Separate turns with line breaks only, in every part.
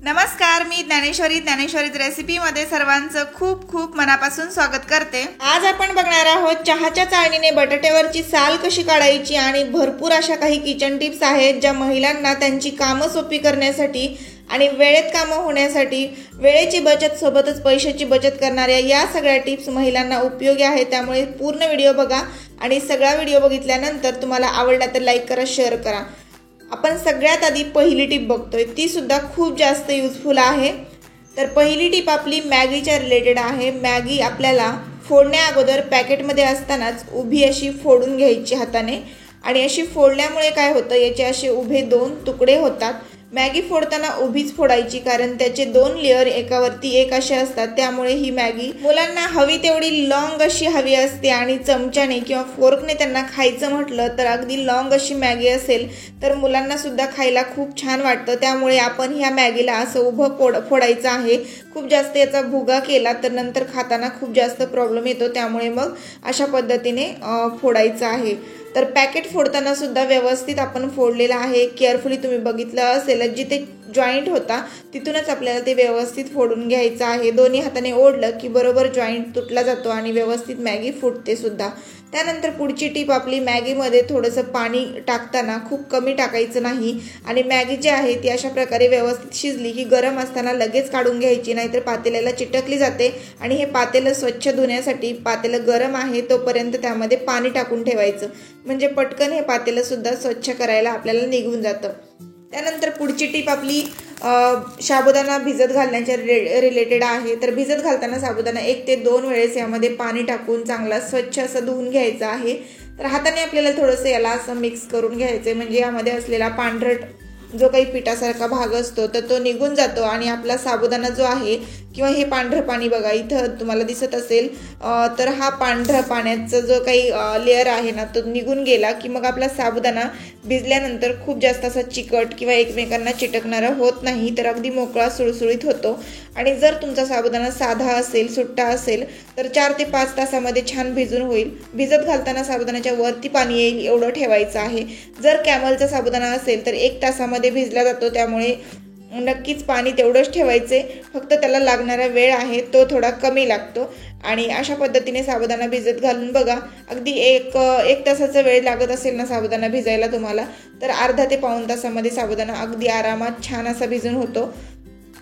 नमस्कार, मी ज्ञानेश्वरीच रेसिपीमध्ये सर्वांचं खूप खूप मनापासून स्वागत करते। आज आपण बघणार आहोत चहाच्या चाळणीने बटाट्यावरची साल कशी काढायची आणि भरपूर अशा काही किचन टिप्स आहेत ज्या महिलांना त्यांची कामं सोपी करण्यासाठी आणि वेळेत कामं होण्यासाठी वेळेची बचत सोबतच पैशाची बचत करणाऱ्या या सगळ्या टिप्स महिलांना उपयोगी आहेत। त्यामुळे पूर्ण व्हिडिओ बघा आणि सगळा व्हिडिओ बघितल्यानंतर तुम्हाला आवडला तर लाईक करा, शेअर करा। आपण सगळ्यात आधी पहिली टिप बघतोय, ती सुद्धा खूप जास्त युजफुल आहे। तर पहिली टिप आपली मॅगीच्या रिलेटेड आहे। मॅगी आपल्याला फोडण्या अगोदर पॅकेटमध्ये असतानाच उभी अशी फोडून घ्यायची हाताने आणि अशी फोडल्यामुळे काय होतं, याचे असे उभे दोन तुकडे होतात। मॅगी फोडताना उभीच फोडायची, कारण त्याचे दोन लेयर एकावरती एक असे असतात। त्यामुळे ही मॅगी मुलांना हवी तेवढी लॉंग अशी हवी असते आणि चमच्याने किंवा फोर्कने त्यांना खायचं म्हटलं तर अगदी लॉंग अशी मॅगी असेल तर मुलांना सुद्धा खायला खूप छान वाटतं। त्यामुळे आपण ह्या मॅगीला असं उभं फोडायचं आहे। खूप जास्त याचा भुगा केला तर नंतर खाताना खूप जास्त प्रॉब्लेम येतो, त्यामुळे मग अशा पद्धतीने फोडायचं आहे। तर पॅकेट फोडताना सुद्धा व्यवस्थित आपण फोडलेला आहे। केअरफुली तुम्ही बघितलं असेल, जिथे जॉईंट होता तिथूनच आपल्याला ते व्यवस्थित फोडून घ्यायचं आहे। दोन्ही हाताने ओढलं की बरोबर जॉईंट तुटला जातो आणि व्यवस्थित मॅगी फुटते सुद्धा। त्यानंतर पुढची टिप आपली, मॅगीमध्ये थोडंसं पाणी टाकताना खूप कमी टाकायचं नाही आणि मॅगी जी आहे ती अशा प्रकारे व्यवस्थित शिजली की गरम असताना लगेच काढून घ्यायची, नाहीतर पातेल्याला चिटकली जाते। आणि हे पातेलं स्वच्छ धुण्यासाठी पातेलं गरम आहे तोपर्यंत त्यामध्ये पाणी टाकून ठेवायचं, म्हणजे पटकन हे पातेलं सुद्धा स्वच्छ करायला आपल्याला निघून जातं। त्यानंतर पुढची टिप आपली साबुदाणा भिजत घालण्याच्या रिलेटेड आहे। तर भिजत घालताना साबुदाणा 1 ते 2 वेळेस यामध्ये पाणी टाकून चांगला स्वच्छ असं धुवून घ्यायचं आहे। तर हाताने आपल्याला थोडंसं याला असं मिक्स करून घ्यायचं, म्हणजे यामध्ये असलेला पांढरट जो काही पिठासारखा भाग असतो तर तो निघून जातो आणि आपला साबुदाणा जो आहे किंवा हे पांढरं पाणी बघा इथं तुम्हाला दिसत असेल, तर हा पांढरा पाण्याचा जो काही लेअर आहे ना तो निघून गेला की मग आपला साबुदाणा भिजल्यानंतर खूप जास्त असा चिकट किंवा एकमेकांना चिटकणारा होत नाही, तर अगदी मोकळा सुळसुळीत होतो। आणि जर तुमचा साबुदाणा साधा असेल, सुट्टा असेल तर 4 ते 5 तासामध्ये छान भिजून होईल। भिजत घालताना साबुदाण्याच्या वरती पाणी येईल एवढं ठेवायचं आहे। जर कॅमलचा साबुदाणा असेल तर 1 तासामध्ये भिजला जातो, त्यामुळे नक्कीच पाणी तेवढंच ठेवायचे, फक्त त्याला लागणारा वेळ आहे तो थोडा कमी लागतो। आणि अशा पद्धतीने साबुदाणा भिजत घालून बघा, अगदी एक तासाचा वेळ लागत असेल ना साबुदाणा भिजायला तुम्हाला, तर अर्धा ते पाऊण तासामध्ये साबुदाणा अगदी आरामात छान असा भिजून होतो।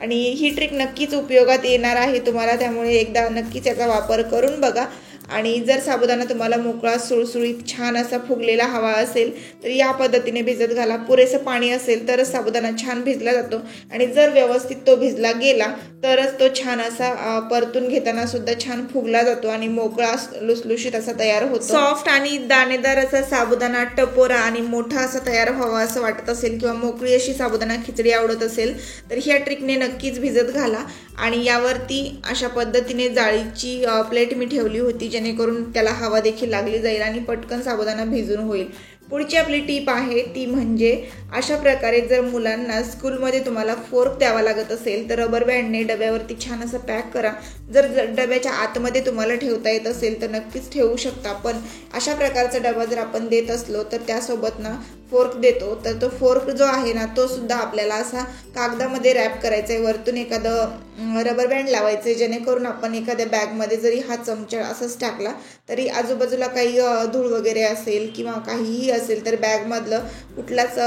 आणि ही ट्रिक नक्कीच उपयोगात येणार आहे तुम्हाला, त्यामुळे एकदा नक्कीच याचा वापर करून बघा। आणि जर साबुदाणा तुम्हाला मोकळा सुळसुळीत छान असा फुगलेला हवा असेल तर या पद्धतीने भिजत घाला। पुरेसं पाणी असेल तरच साबुदाणा छान भिजला जातो आणि जर व्यवस्थित तो भिजला गेला तरच तो छान असा परतून घेताना सुद्धा छान फुगला जातो आणि मोकळा लुसलुशीत असा तयार होतो। सॉफ्ट आणि दाणेदार असा साबुदाणा टपोरा आणि मोठा असा तयार व्हावा असं वाटत असेल किंवा मोकळी अशी साबुदाणा खिचडी आवडत असेल तर ह्या ट्रिकने नक्कीच भिजत घाला। आणि यावरती अशा पद्धतीने जाळीची प्लेट मी ठेवली होती, जेणेकरून त्याला हवा देखील लागली जाईल आणि पटकन साबुदाणा भिजून होईल। पुढची आपली टीप आहे ती म्हणजे अशा प्रकारे जर मुलांना स्कूलमध्ये तुम्हाला फोर्क द्यावा लागत असेल तर रबर बँडने डब्यावरती छान असं पॅक करा। जर डब्याच्या आतमध्ये तुम्हाला ठेवता येत असेल तर नक्कीच ठेवू शकता, पण अशा प्रकारचा डबा जर आपण देत असलो तर त्यासोबत ना फोर्क देतो, तर तो फोर्क जो आहे ना तो सुद्धा आपल्याला असा कागदामध्ये रॅप करायचा आहे, वरतून एखादं रबर बँड लावायचं, जेणेकरून आपण एखाद्या बॅगमध्ये जरी हा चमचा असाच टाकला तरी आजूबाजूला काही धूळ वगैरे असेल किंवा काहीही असेल तर बॅगमधलं कुठलाच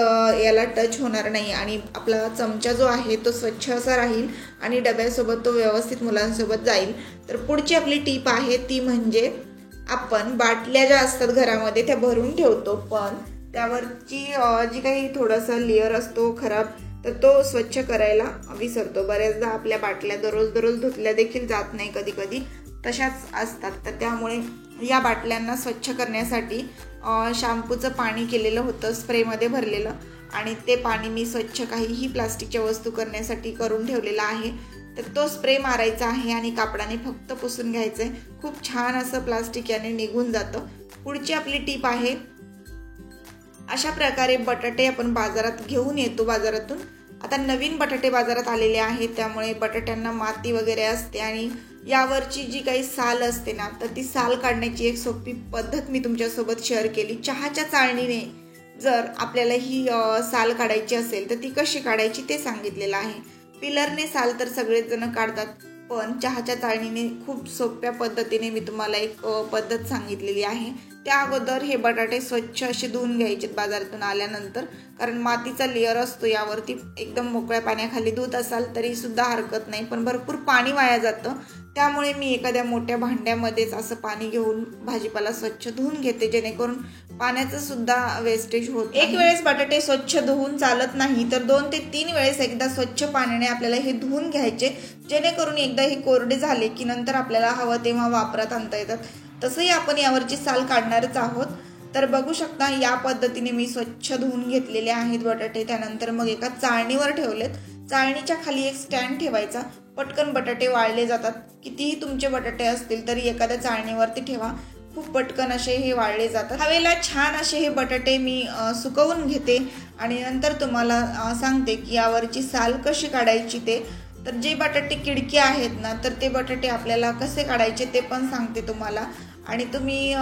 याला टच होणार नाही आणि आपला चमचा जो आहे तो स्वच्छ असा राहील आणि डब्यासोबत तो व्यवस्थित मुलांसोबत जाईल। तर पुढची आपली टीप आहे ती म्हणजे, आपण बाटल्या ज्या असतात घरामध्ये त्या भरून ठेवतो, पण त्यावरची जी काही थोडासा लेअर असतो खराब तर तो स्वच्छ करायला विसरतो। बऱ्याचदा आपल्या बाटल्या दररोज धुतल्या देखील जात नाही, कधी कधी तशाच असतात। तर त्यामुळे या बाटल्यांना स्वच्छ करण्यासाठी शॅम्पूचं पाणी केलेलं होतं स्प्रेमध्ये भरलेलं, आणि ते पाणी मी स्वच्छ काहीही प्लास्टिकच्या वस्तू करण्यासाठी करून ठेवलेला आहे। तर तो स्प्रे मारायचा आहे आणि कापडाने फक्त पुसून घ्यायचं आहे, खूप छान असं प्लास्टिक याने निघून जातं। पुढची आपली टीप आहे, अशा प्रकारे बटाटे आपण बाजारात घेऊन येतो, बाजारातून आता नवीन बटाटे बाजारात आलेले आहेत, त्यामुळे बटाट्यांना माती वगैरे असते आणि यावरची जी काही साल असते ना तर ती साल काढण्याची एक सोपी पद्धत मी तुमच्यासोबत शेअर केली। चहाच्या चाळणीने जर आपल्याला ही साल काढायची असेल तर ती कशी काढायची ते सांगितलेलं आहे। पिलरने साल तर सगळेच जण काढतात, पण चहाच्या चाळणीने खूप सोप्या पद्धतीने मी तुम्हाला एक पद्धत सांगितलेली आहे. त्या अगोदर हे बटाटे स्वच्छ असे धुवून घ्यायचे बाजारातून आल्यानंतर, कारण मातीचा लेअर असतो यावरती. एकदम मोकळ्या पाण्याखाली धुत असाल तरी सुद्धा हरकत नाही, पण भरपूर पाणी वाया जातं. त्यामुळे मी एखाद्या मोठ्या भांड्यामध्येच असं पाणी घेऊन भाजीपाला स्वच्छ धुवून घेते, जेणेकरून पाण्याचं सुद्धा वेस्टेज होत. एक वेळेस बटाटे स्वच्छ धुवून चालत नाही, तर 2 ते 3 वेळेस एकदा स्वच्छ पाण्याने आपल्याला हे धुवून घ्यायचे, जेणेकरून एकदा हे कोरडे झाले की नंतर आपल्याला हवं तेव्हा वापरात आणता येतात. तसंही आपण यावरची साल काढणारच आहोत. तर बघू शकता या पद्धतीने मी स्वच्छ धुवून घेतलेले आहेत बटाटे. त्यानंतर मग एका चाळणीवर ठेवलेत. चाळणीच्या खाली एक स्टँड ठेवायचा, पटकन बटाटे वाळले जातात. कितीही तुमचे बटाटे असतील तरी एखाद्या चाळणीवरती ठेवा, खूप पटकन असे हे वाळले जातात. हवेला छान असे हे बटाटे मी सुकवून घेते आणि नंतर तुम्हाला सांगते की यावरची साल कशी काढायची ते. तर जे बटाटे किडके आहेत ना, तर ते बटाटे आपल्याला कसे काढायचे ते पण सांगते तुम्हाला. आणि तुम्ही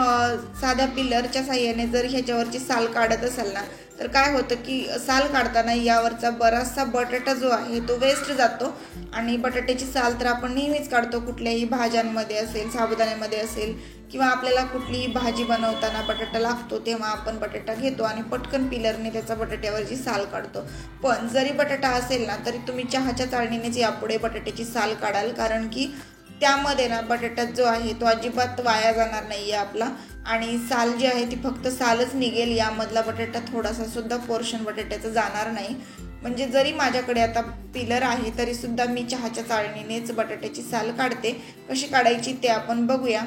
साध्या पिलरच्या साह्याने जर ह्याच्यावरची साल काढत असाल ना, तर काय होतं की साल काढताना यावरचा बराचसा बटाटा जो आहे तो वेस्ट जातो. आणि बटाट्याची साल तर आपण नेहमीच काढतो, कुठल्याही भाज्यांमध्ये असेल, साबुदाण्यामध्ये असेल, किंवा आपल्याला कुठलीही भाजी बनवताना बटाटा लागतो तेव्हा आपण बटाटा घेतो आणि पटकन पिलरने त्याचा बटाट्यावरची साल काढतो. पण जरी बटाटा असेल ना, तरी तुम्ही चहाच्या चाळणीनेच यापुढे बटाट्याची साल काढाल, कारण की त्यामध्ये ना बटाटा जो आहे तो अजिबात वाया जाणार नाही आहे आपला. आणि साल जी आहे ती फक्त सालच निघेल, यामधला बटाटा थोडासा सुद्धा पोर्शन बटाट्याचं जाणार नाही. म्हणजे जरी माझ्याकडे आता पिलर आहे तरी सुद्धा मी चहाच्या चाळणीनेच बटाट्याची साल काढते. कशी काढायची ते आपण बघूया.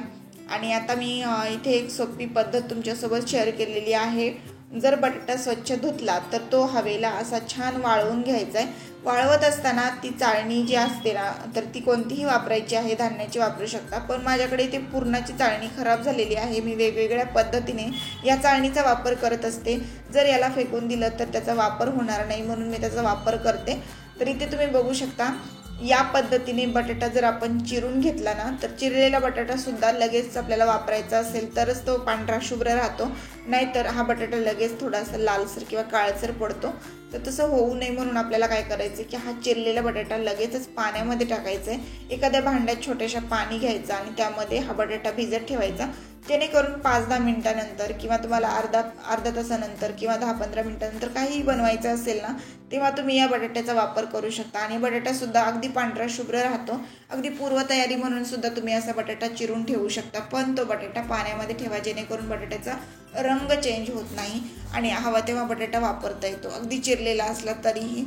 आणि आता मी इथे एक सोपी पद्धत तुमच्यासोबत शेअर केलेली आहे. जर बटाटा स्वच्छ धुतला तर तो हवेला असा छान वाळवून घ्यायचा आहे. वाळवत असताना ती चाळणी जी असते ना, तर ती कोणतीही वापरायची आहे, धान्याची वापरू शकता. पण माझ्याकडे इथे पुरणाची चाळणी खराब झालेली आहे. मी वेगवेगळ्या पद्धतीने या चाळणीचा वापर करत असते. जर याला फेकून दिलं तर त्याचा वापर होणार नाही, म्हणून मी त्याचा वापर करते. तर इथे तुम्ही बघू शकता या पद्धतीने बटाटा जर आपण चिरून घेतला ना, तर चिरलेला बटाटा सुद्धा लगेच आपल्याला वापरायचा असेल तरच तो पांढरा शुभ्र राहतो, नाहीतर हा बटाटा लगेच थोडासा लालसर किंवा काळसर पडतो. तर तसं होऊ नये म्हणून आपल्याला काय करायचं की हा चिरलेला बटाटा लगेचच पाण्यामध्ये टाकायचा आहे. एखाद्या भांड्यात छोट्याशा पाणी घ्यायचं आणि त्यामध्ये हा बटाटा भिजत ठेवायचा, जेणेकरून 5-10 मिनिटानंतर किंवा तुम्हाला अर्धा तासानंतर किंवा 10-15 मिनिटानंतर काहीही बनवायचं असेल ना, तेव्हा तुम्ही या बटाट्याचा वापर करू शकता. आणि बटाटासुद्धा अगदी पांढरा शुभ्र राहतो. अगदी पूर्वतयारी म्हणून सुद्धा तुम्ही असा बटाटा चिरून ठेवू शकता, पण तो बटाटा पाण्यामध्ये ठेवा, जेणेकरून बटाट्याचा रंग चेंज होत नाही आणि हवा तेव्हा बटाटा वापरता येतो, अगदी चिरलेला असला तरीही.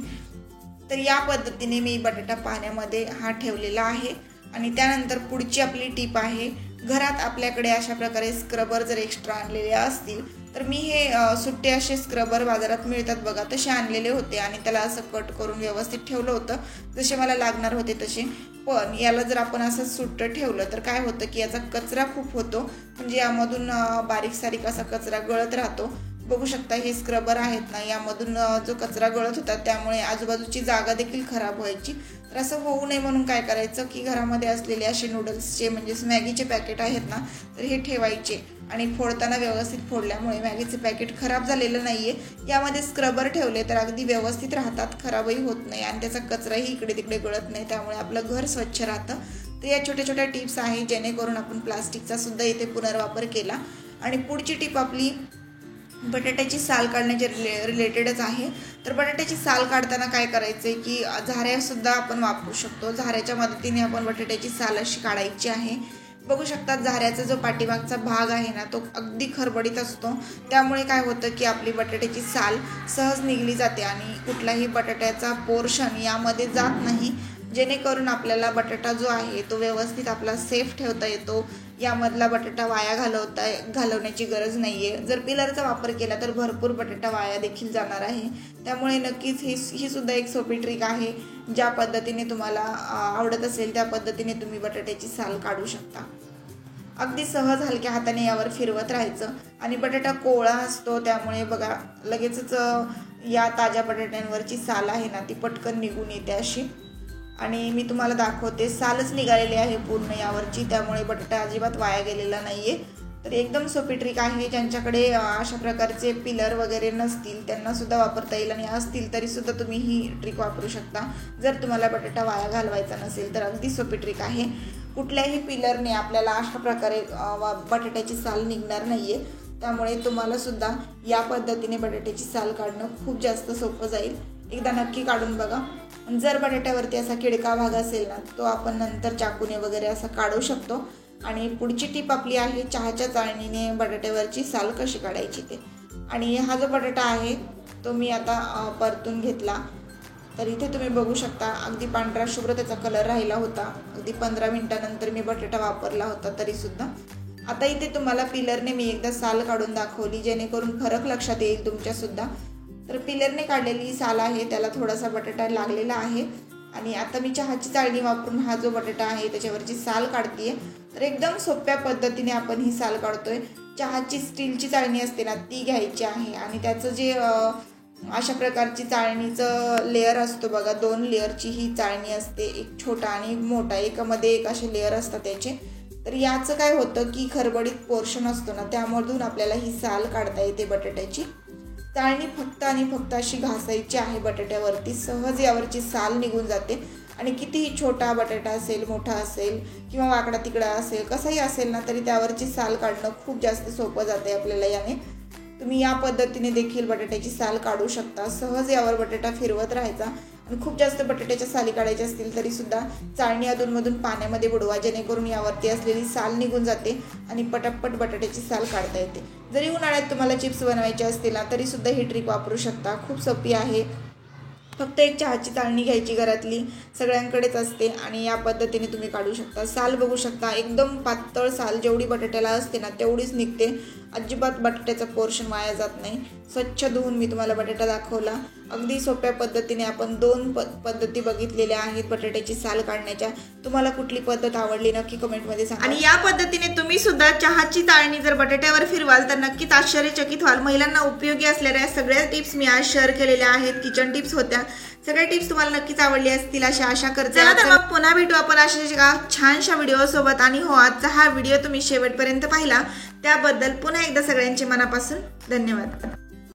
तर या पद्धतीने मी बटाटा पाण्यामध्ये हा ठेवलेला आहे. आणि त्यानंतर पुढची आपली टीप आहे, घरात आपल्याकडे अशा प्रकारे स्क्रबर जर एक्स्ट्रा आणलेले असतील तर मी हे सुट्टे असे स्क्रबर बाजारात मिळतात बघा, तसे आणलेले होते आणि त्याला असं कट करून व्यवस्थित ठेवलं होतं, जसे मला लागणार होते तसे. पण याला जर आपण असं सुट्टं ठेवलं तर काय होतं की याचा कचरा खूप होतो, म्हणजे यामधून बारीक सारीक असा कचरा गळत राहतो. बघू शकता हे स्क्रबर आहेत ना, यामधून जो कचरा गळत होता त्यामुळे आजूबाजूची जागा देखील खराब व्हायची. तर असं होऊ नये म्हणून काय करायचं की घरामध्ये असलेले असे नूडल्सचे म्हणजेच मॅगीचे पॅकेट आहेत ना, तर हे ठेवायचे आणि फोडताना व्यवस्थित फोडल्यामुळे मॅगीचे पॅकेट खराब झालेलं नाही आहे. यामध्ये स्क्रबर ठेवले तर अगदी व्यवस्थित राहतात, खराबही होत नाही आणि त्याचा कचराही इकडे तिकडे गळत नाही, त्यामुळे आपलं घर स्वच्छ राहतं. तर या छोट्या छोट्या टिप्स आहेत जेणेकरून आपण प्लास्टिकचा सुद्धा इथे पुनर्वापर केला. आणि पुढची टिप आपली बटाट्याची साल काढण्याच्या रिलेटेडच आहे. तर बटाट्याची साल काढताना काय करायचं आहे की झाऱ्यासुद्धा आपण वापरू शकतो. झाऱ्याच्या मदतीने आपण बटाट्याची साल अशी काढायची आहे. बघू शकता झाऱ्याचा जो पाठीमागचा भाग आहे ना, तो अगदी खरबडीत असतो, त्यामुळे काय होतं की आपली बटाट्याची साल सहज निघली जाते आणि कुठलाही बटाट्याचा पोर्शन यामध्ये जात नाही, जेणेकरून आपल्याला बटाटा जो आहे तो व्यवस्थित आपला सेफ ठेवता येतो. यामधला बटाटा वाया घालवण्याची गरज नाही आहे. जर पिलरचा वापर केला तर भरपूर बटाटा वाया देखील जाणार आहे. त्यामुळे नक्कीच ही सुद्धा एक सोपी ट्रिक आहे. ज्या पद्धतीने तुम्हाला आवडत असेल त्या पद्धतीने तुम्ही बटाट्याची साल काढू शकता. अगदी सहज हलक्या हाताने यावर फिरवत राहायचं. आणि बटाटा कोवळा असतो त्यामुळे बघा लगेचच या ताज्या बटाट्यांवरची साल आहे ना ती पटकन निघून येते अशी. आणि मी तुम्हाला दाखवते, सालच निघालेली आहे पूर्ण यावरची, त्यामुळे बटाटा अजिबात वाया गेलेला नाहीये. तर एकदम सोपी ट्रिक आहे. ज्यांच्याकडे अशा प्रकारचे पिलर वगैरे नसतील त्यांना सुद्धा वापरता येईल, आणि असतील तरी सुद्धा तुम्ही ही ट्रिक वापरू शकता. जर तुम्हाला बटाटा वाया घालवायचा नसेल तर अगदी सोपी ट्रिक आहे. कुठल्याही पिलरने आपल्याला अशा प्रकारे बटाट्याची साल निघणार नाहीये. त्यामुळे तुम्हाला सुद्धा या पद्धतीने बटाट्याची साल काढणं खूप जास्त सोपं जाईल. एकदा नक्की काढून बघा. जर बटाट्यावरती असा किडका भाग असेल ना, तो आपण नंतर चाकूने वगैरे असा काढू शकतो. आणि पुढची टिप आपली आहे चहाच्या चाळणीने बटाट्यावरची साल कशी काढायची ते. आणि हा जो बटाटा आहे तो मी आता परतून घेतला. तर इथे तुम्ही बघू शकता अगदी पांढरा शुभ्र त्याचा कलर राहिला होता. अगदी 15 मिनिटानंतर मी बटाटा वापरला होता तरीसुद्धा. आता इथे तुम्हाला पिलरने मी एकदा साल काढून दाखवली, जेणेकरून फरक लक्षात येईल तुमच्यासुद्धा. तर पिलरने काढलेली साल आहे त्याला थोडासा बटाटा लागलेला आहे. आणि आता मी चहाची चाळणी वापरून हा जो बटाटा आहे त्याच्यावरची साल काढते. तर एकदम सोप्या पद्धतीने आपण ही साल काढतोय. चहाची स्टीलची चाळणी असते ना, ती घ्यायची आहे. आणि त्याचं जे अशा प्रकारची चाळणीचं लेअर असतो बघा, 2 लेअरची ही चाळणी असते, एक छोटा आणि एक मोठा, एकामध्ये एक असे लेअर असतात त्याचे. तर याचं काय होतं की खरबडीत पोर्शन असतो ना, त्यामधून आपल्याला ही साल काढता येते बटाट्याची. चाळणी फक्त आणि फक्त अशी घासायची आहे बटाट्यावरती, सहज यावरची साल निघून जाते. आणि कितीही छोटा बटाटा असेल, मोठा असेल किंवा वाकडा तिकडा असेल, कसाही असेल ना, तरी त्यावरची साल काढणं खूप जास्त सोपं जाते आपल्याला याने. तुम्ही या पद्धतीने देखील बटाट्याची साल काढू शकता. सहज यावर बटाटा फिरवत राहायचा. आणि खूप जास्त बटाट्याच्या साली काढायच्या असतील तरीसुद्धा चाळणी अधूनमधून पाण्यामध्ये बुडवा, जेणेकरून यावरती असलेली साल निघून जाते आणि पटापट बटाट्याची साल काढता येते. जरी उन्हाळ्यात तुम्हाला चिप्स बनवायचे असतील ना, तरीसुद्धा ही ट्रिक वापरू शकता. खूप सोपी आहे. फक्त एक चहाची चाळणी घ्यायची, घरातली सगळ्यांकडेच असते, आणि या पद्धतीने तुम्ही काढू शकता. साल बघू शकता एकदम पातळ साल, जेवढी बटाट्याला असते ना तेवढीच निघते. अजिबात बटाट्याचा पोर्शन वाया जात नाही. स्वच्छ धुवून मी तुम्हाला बटाटा दाखवला. अगदी सोप्या पद्धतीने आपण 2 पद्धती बघितलेल्या आहेत बटाट्याची साल काढण्याच्या. तुम्हाला कुठली पद्धत आवडली नक्की कमेंटमध्ये सांगा. आणि या पद्धतीने तुम्ही सुद्धा चहाची चाळणी जर बटाट्यावर फिरवाल तर नक्कीच आश्चर्यचकित व्हाल. महिलांना उपयोगी असलेल्या सगळ्या टिप्स मी आज शेअर केलेल्या आहेत. किचन टिप्स होत्या. सगळ्या टिप्स तुम्हाला नक्कीच आवडली असतील अशी आशा करते. तर मग पुन्हा भेटू आपण अशा छानशा व्हिडिओ सोबत. आणि हो, आजचा हा व्हिडिओ तुम्ही शेवटपर्यंत पाहिला त्याबद्दल पुन्हा एकदा सगळ्यांचे मनापासून धन्यवाद.